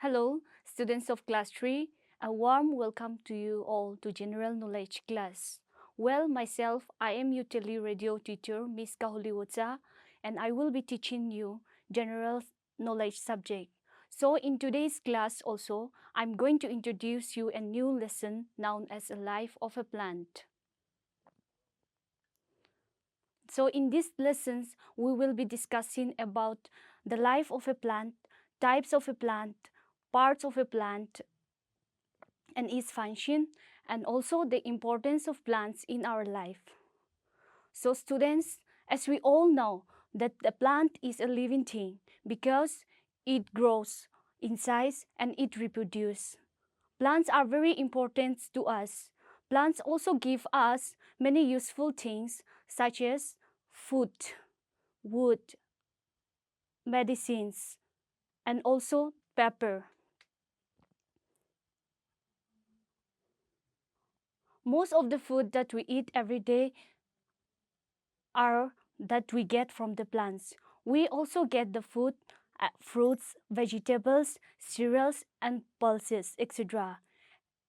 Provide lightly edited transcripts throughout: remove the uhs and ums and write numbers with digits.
Hello, students of class 3. A warm welcome to you all to General Knowledge class. Well, myself, I am your tele-radio teacher, Miss Kahuliwocha, and I will be teaching you General Knowledge subject. So in today's class also, I'm going to introduce you a new lesson known as a life of a plant. So in these lessons, we will be discussing about the life of a plant, types of a plant, parts of a plant, and its function, and also the importance of plants in our life. So students, as we all know that the plant is a living thing because it grows in size and it reproduces. Plants are very important to us. Plants also give us many useful things such as food, wood, medicines, and also pepper. Most of the food that we eat every day are that we get from the plants. We also get the food, fruits, vegetables, cereals, and pulses, etc.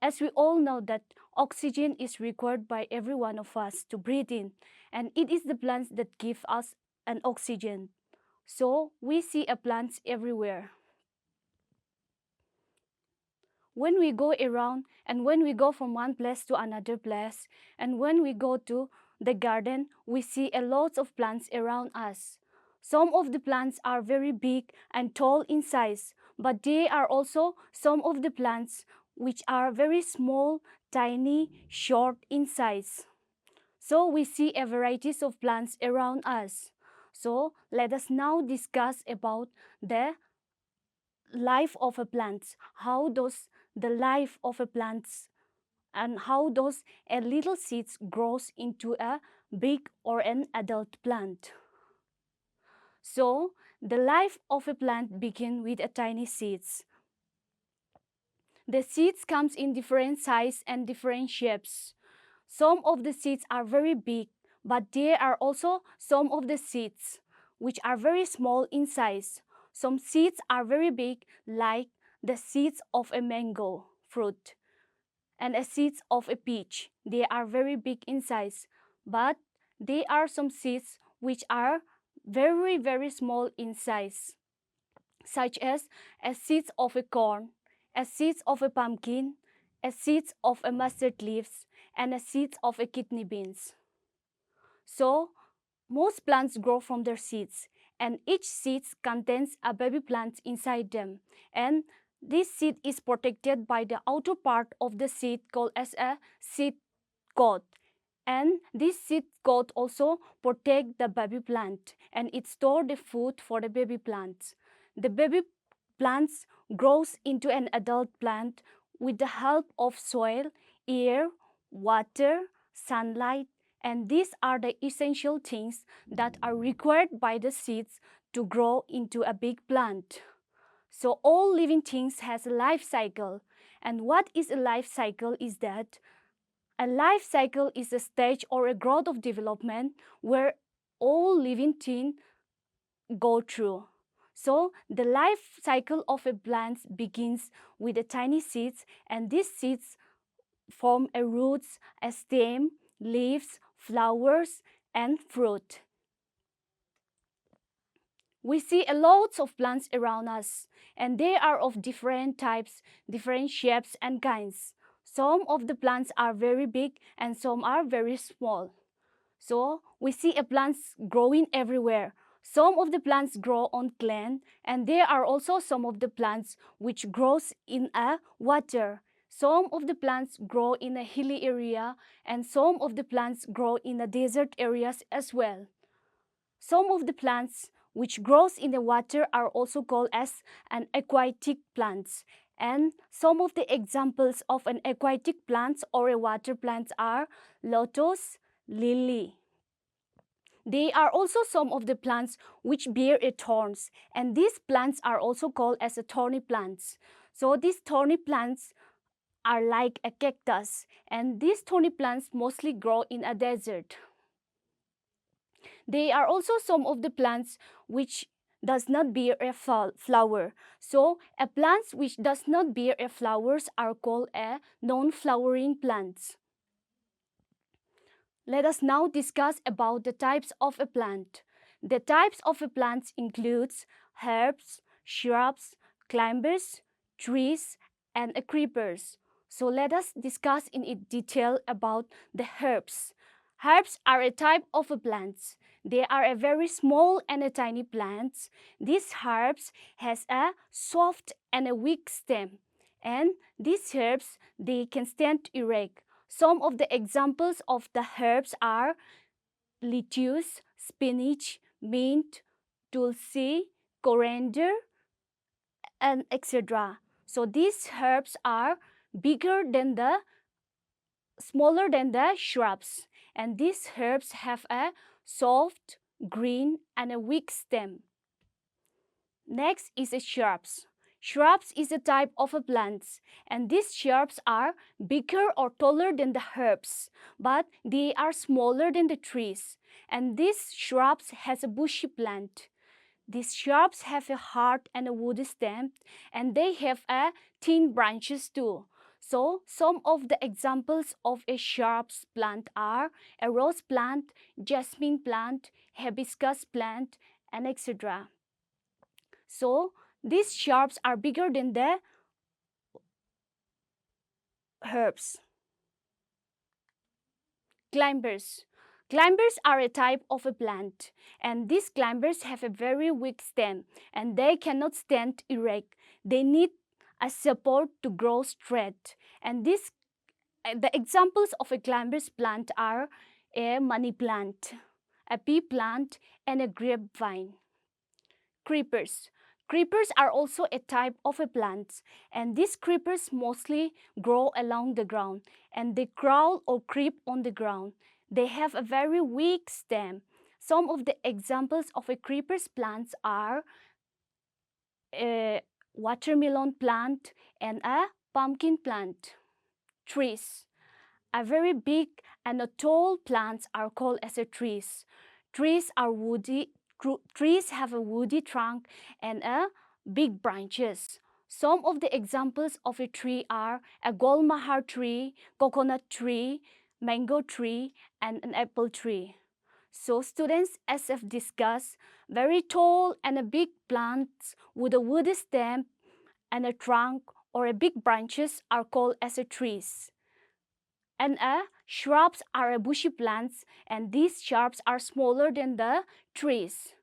As we all know that oxygen is required by every one of us to breathe in, and it is the plants that give us an oxygen. So we see a plants everywhere. When we go around and when we go from one place to another place, and when we go to the garden, we see a lot of plants around us. Some of the plants are very big and tall in size, but there are also some of the plants which are very small, tiny, short in size. So we see a varieties of plants around us. So let us now discuss about the life of a plant, how does the life of a plant and how those a little seeds grows into a big or an adult plant. So the life of a plant begins with a tiny seeds. The seeds comes in different size and different shapes. Some of the seeds are very big, but there are also some of the seeds which are very small in size. Some seeds are very big, like the seeds of a mango fruit and the seeds of a peach. They are very big in size, but there are some seeds which are very small in size, such as seeds of a corn, seeds of a pumpkin, seeds of a mustard leaves, and seeds of a kidney beans. So most plants grow from their seeds, and each seed contains a baby plant inside them, and this seed is protected by the outer part of the seed called as a seed coat, and this seed coat also protect the baby plant, and it store the food for the baby plants. The baby plants grows into an adult plant with the help of soil, air, water, sunlight, and these are the essential things that are required by the seeds to grow into a big plant. So all living things has a life cycle. And what is a life cycle is that a life cycle is a stage or a growth of development where all living things go through. So the life cycle of a plant begins with the tiny seeds, and these seeds form a roots, a stem, leaves, flowers, and fruit. We see a lot of plants around us, and they are of different types, different shapes and kinds. Some of the plants are very big and some are very small. So we see a plants growing everywhere. Some of the plants grow on land, and there are also some of the plants which grows in a water. Some of the plants grow in a hilly area, and some of the plants grow in the desert areas as well. Some of the plants which grows in the water are also called as an aquatic plants. And some of the examples of an aquatic plants or a water plants are lotus, lily. They are also some of the plants which bear a thorns, and these plants are also called as a thorny plants. So these thorny plants are like a cactus, and these thorny plants mostly grow in a desert. They are also some of the plants which does not bear a flower. So a plants which does not bear a flowers are called a non-flowering plants. Let us now discuss about the types of a plant. The types of a plants includes herbs, shrubs, climbers, trees, and creepers. So let us discuss in detail about the herbs. Herbs are a type of a plants. They are a very small and a tiny plants. These herbs has a soft and a weak stem. And these herbs, they can stand erect. Some of the examples of the herbs are lettuce, spinach, mint, tulsi, coriander, and etc. So these herbs are bigger than the smaller than the shrubs, and these herbs have a soft, green, and a weak stem. Next is a shrubs. Shrubs is a type of a plants, and these shrubs are bigger or taller than the herbs, but they are smaller than the trees. And these shrubs has a bushy plant. These shrubs have a hard and a woody stem, and they have a thin branches too. So some of the examples of a shrubs plant are a rose plant, jasmine plant, hibiscus plant, and etc. So these shrubs are bigger than the herbs. Climbers. Climbers are a type of a plant, and these climbers have a very weak stem, and they cannot stand erect. They need a support to grow straight. And the examples of a climbers plant are a money plant, a pea plant, and a grapevine. Creepers. Creepers are also a type of a plant, and these creepers mostly grow along the ground, and they crawl or creep on the ground. They have a very weak stem. Some of the examples of a creepers plants are a watermelon plant and a pumpkin plant. Trees. A very big and a tall plants are called as a trees. Trees are woody. Trees have a woody trunk and a big branches. Some of the examples of a tree are a golmahar tree, coconut tree, mango tree, and an apple tree. So students, as I've discussed, very tall and a big plants with a woody stem and a trunk or a big branches are called as a trees. And shrubs are a bushy plants, and these shrubs are smaller than the trees.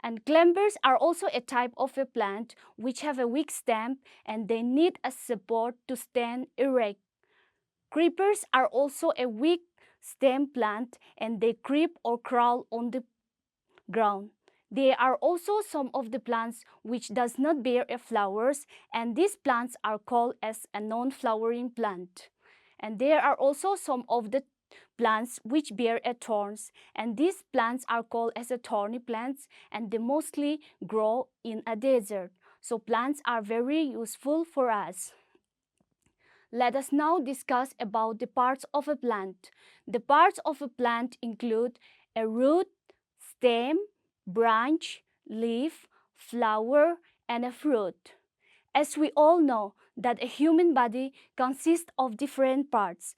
And climbers are also a type of a plant which have a weak stem, and they need a support to stand erect. Creepers are also a weak stem plant, and they creep or crawl on the ground. They are also some of the plants which does not bear a flowers, and these plants are called as a non-flowering plant. And there are also some of the plants which bear a thorns, and these plants are called as a thorny plants, and they mostly grow in a desert. So plants are very useful for us. Let us now discuss about the parts of a plant. The parts of a plant include a root, stem, branch, leaf, flower, and a fruit. As we all know that a human body consists of different parts,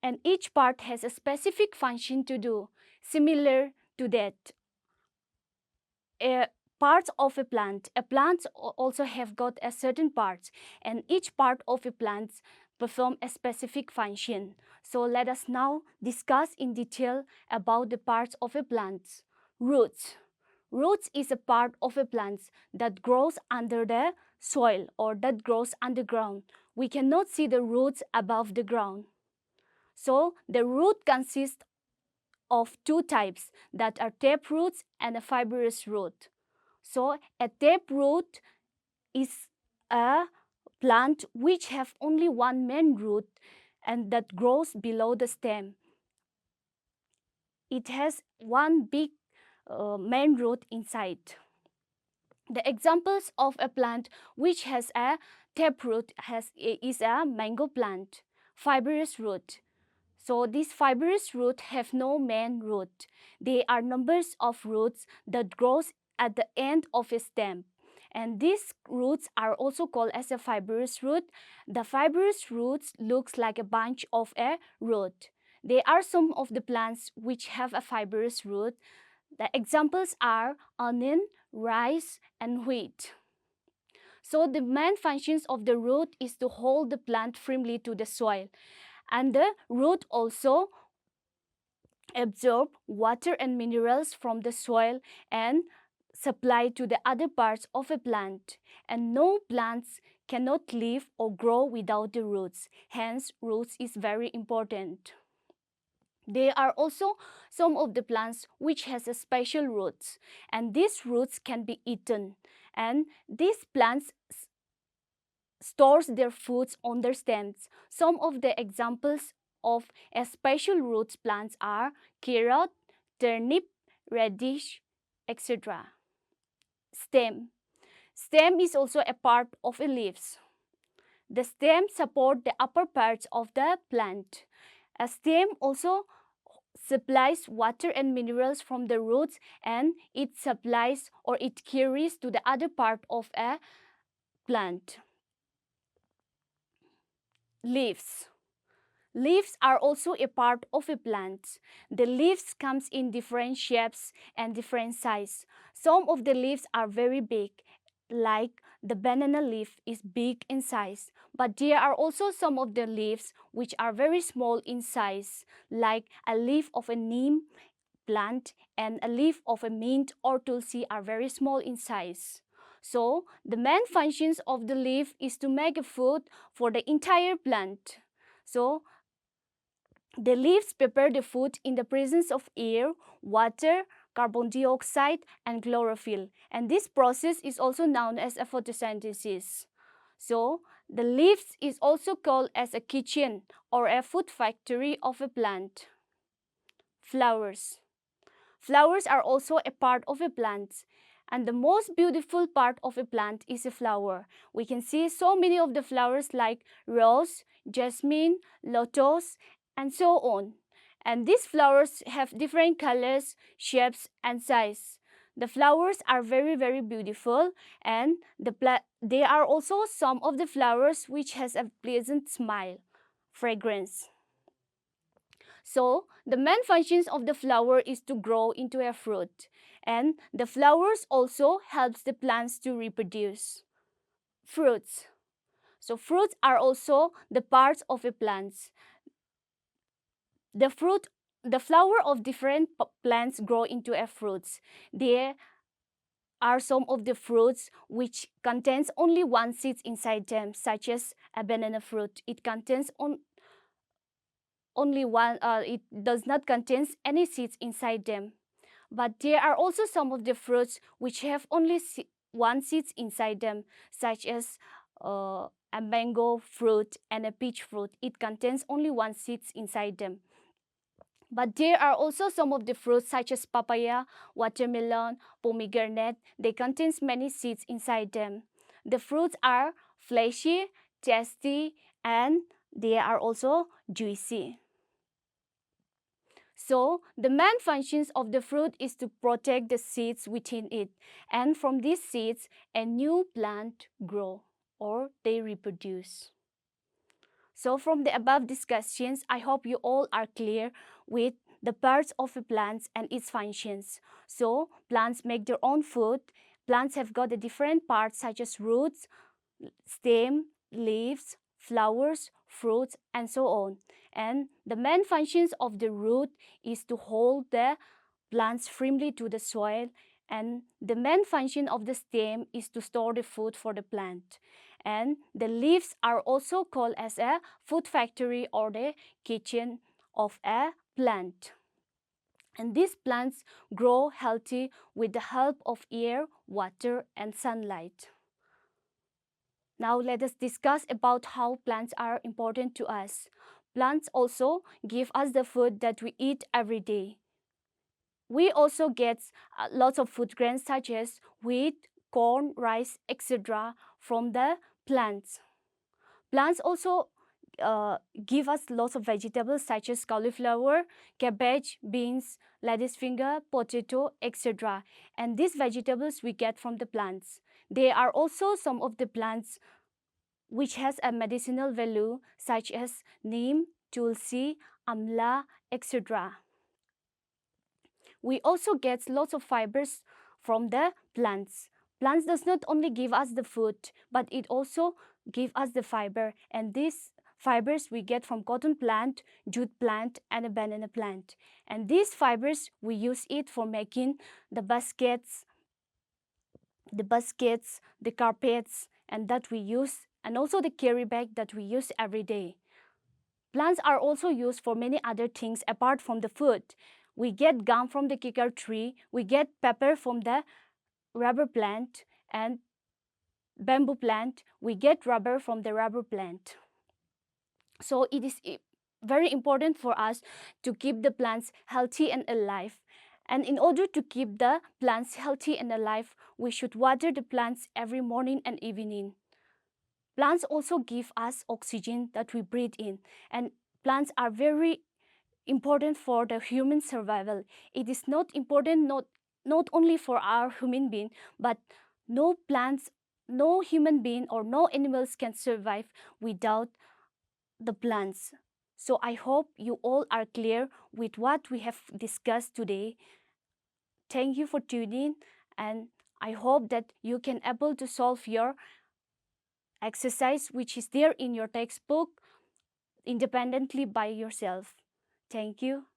and each part has a specific function to do. Similar to that, parts of a plant also have got a certain parts, and each part of a plant perform a specific function. So let us now discuss in detail about the parts of a plant. Roots. Roots is a part of a plant that grows under the soil or that grows underground. We cannot see the roots above the ground. So the root consists of two types, that are tap roots and a fibrous root. So a tap root is a plant which have only one main root and that grows below the stem. It has one big main root inside. The examples of a plant which has a taproot is a mango plant, fibrous root. So these fibrous roots have no main root. They are numbers of roots that grows at the end of a stem. And these roots are also called as a fibrous root. The fibrous roots looks like a bunch of a root. They are some of the plants which have a fibrous root. The examples are onion, rice, and wheat. So the main functions of the root is to hold the plant firmly to the soil. And the root also absorb water and minerals from the soil and supply to the other parts of a plant. And no plants cannot live or grow without the roots. Hence, roots is very important. There are also some of the plants which has a special roots, and these roots can be eaten. And these plants stores their foods on their stems. Some of the examples of a special roots plants are carrot, turnip, radish, etc. Stem. Stem is also a part of a leaves. The stem support the upper parts of the plant. A stem also supplies water and minerals from the roots, and it supplies or it carries to the other part of a plant. Leaves. Leaves are also a part of a plant. The leaves comes in different shapes and different size. Some of the leaves are very big, like the banana leaf is big in size. But there are also some of the leaves which are very small in size, like a leaf of a neem plant and a leaf of a mint or tulsi are very small in size. So the main functions of the leaf is to make a food for the entire plant. So the leaves prepare the food in the presence of air, water, carbon dioxide, and chlorophyll. And this process is also known as a photosynthesis. So the leaves is also called as a kitchen or a food factory of a plant. Flowers. Flowers are also a part of a plant. And the most beautiful part of a plant is a flower. We can see so many of the flowers like rose, jasmine, lotus, and so on. And these flowers have different colors, shapes, and size. The flowers are very, very beautiful, and there are also some of the flowers which has a pleasant smile, fragrance. So the main functions of the flower is to grow into a fruit, and the flowers also helps the plants to reproduce. Fruits. So fruits are also the parts of a plant. The flower of different plants grow into a fruits. There are some of the fruits which contains only one seed inside them, such as a banana fruit. It contains only one, it does not contain any seeds inside them. But there are also some of the fruits which have only one seed inside them, such as a mango fruit and a peach fruit. It contains only one seed inside them. But there are also some of the fruits such as papaya, watermelon, pomegranate. They contain many seeds inside them. The fruits are fleshy, tasty, and they are also juicy. So the main functions of the fruit is to protect the seeds within it, and from these seeds a new plant grow or they reproduce. So from the above discussions, I hope you all are clear with the parts of a plant and its functions. So plants make their own food. Plants have got the different parts such as roots, stem, leaves, flowers, fruits, and so on. And the main functions of the root is to hold the plants firmly to the soil, and the main function of the stem is to store the food for the plant. And the leaves are also called as a food factory or the kitchen of a plant. And these plants grow healthy with the help of air, water, and sunlight. Now let us discuss about how plants are important to us. Plants also give us the food that we eat every day. We also get lots of food grains such as wheat, corn, rice, etc. from the plants. Plants also give us lots of vegetables such as cauliflower, cabbage, beans, lettuce finger, potato, etc. And these vegetables we get from the plants. There are also some of the plants which has a medicinal value such as neem, tulsi, amla, etc. We also get lots of fibers from the plants. Plants does not only give us the food, but it also give us the fiber, and these fibers we get from cotton plant, jute plant, and a banana plant. And these fibers we use it for making the baskets, the carpets, and that we use, and also the carry bag that we use every day. Plants are also used for many other things apart from the food. We get gum from the kikar tree, we get pepper from the rubber plant, and bamboo plant, we get rubber from the rubber plant. So it is very important for us to keep the plants healthy and alive. And in order to keep the plants healthy and alive, we should water the plants every morning and evening. Plants also give us oxygen that we breathe in, and plants are very important for the human survival. It is not important not only for our human being, but no plants, no human being or no animals can survive without the plants. So I hope you all are clear with what we have discussed today. Thank you for tuning, and I hope that you can able to solve your exercise which is there in your textbook independently by yourself. Thank you.